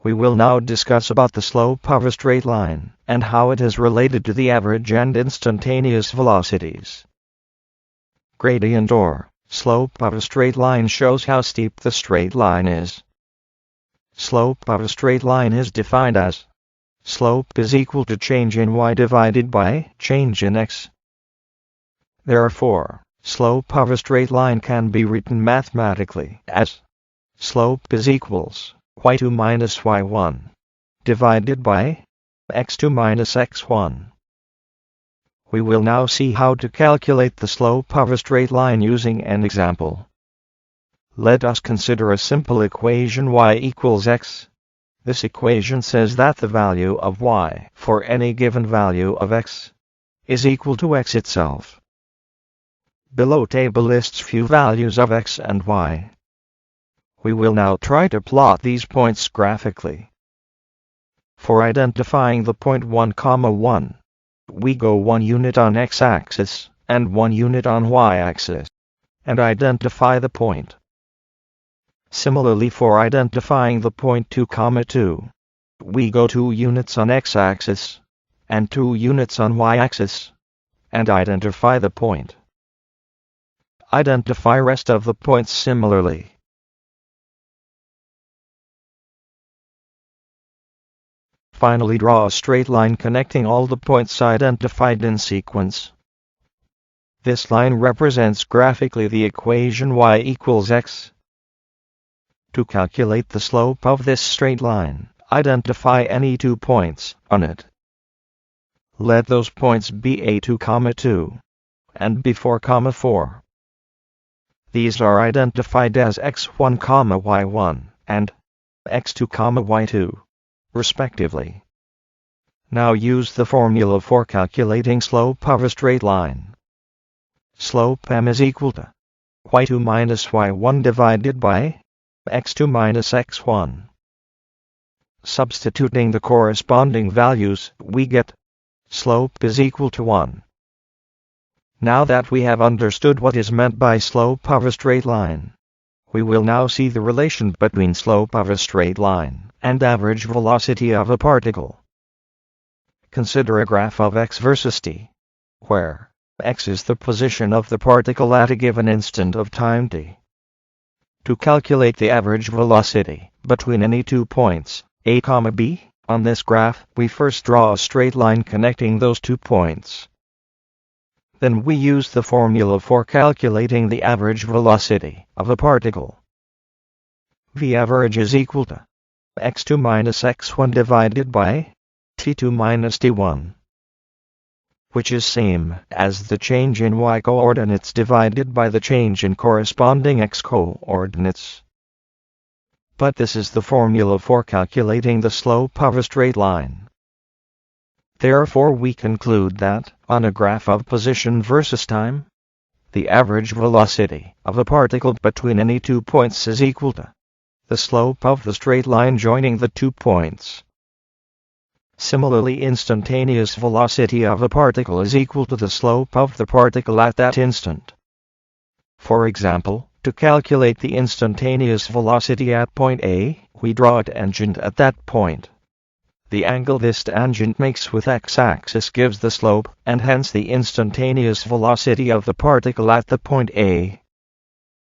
We will now discuss about the slope of a straight line, and how it is related to the average and instantaneous velocities. Gradient or slope of a straight line shows how steep the straight line is. Slope of a straight line is defined as slope is equal to change in y divided by change in x. Therefore, slope of a straight line can be written mathematically as slope is equals y2 minus y1 divided by x2 minus x1. We will now see how to calculate the slope of a straight line using an example. Let us consider a simple equation y equals x. This equation says that the value of y for any given value of x is equal to x itself. Below table lists few values of x and y. We will now try to plot these points graphically. For identifying the point 1, 1, we go 1 unit on x-axis and 1 unit on y-axis, and identify the point. Similarly, for identifying the point 2, 2, we go 2 units on x-axis and 2 units on y-axis, and identify the point. Identify rest of the points similarly. Finally, draw a straight line connecting all the points identified in sequence. This line represents graphically the equation y equals x. To calculate the slope of this straight line, identify any 2 points on it. Let those points be a2, 2 and b4, 4. These are identified as x1, y1 and x2, y2. respectively. Now use the formula for calculating slope of a straight line. Slope m is equal to y2 minus y1 divided by x2 minus x1. Substituting the corresponding values, we get slope is equal to 1. Now that we have understood what is meant by slope of a straight line, we will now see the relation between slope of a straight line and average velocity of a particle. Consider a graph of x versus t, where x is the position of the particle at a given instant of time t. To calculate the average velocity between any 2 points, a, b, on this graph, we first draw a straight line connecting those 2 points. Then we use the formula for calculating the average velocity of a particle. V average is equal to x2 minus x1 divided by t2 minus t1, which is same as the change in y coordinates divided by the change in corresponding x coordinates. But this is the formula for calculating the slope of a straight line. Therefore, we conclude that, on a graph of position versus time, the average velocity of a particle between any 2 points is equal to the slope of the straight line joining the 2 points. Similarly, instantaneous velocity of a particle is equal to the slope of the particle at that instant. For example, to calculate the instantaneous velocity at point A, we draw a tangent at that point. The angle this tangent makes with x-axis gives the slope, and hence the instantaneous velocity of the particle at the point A.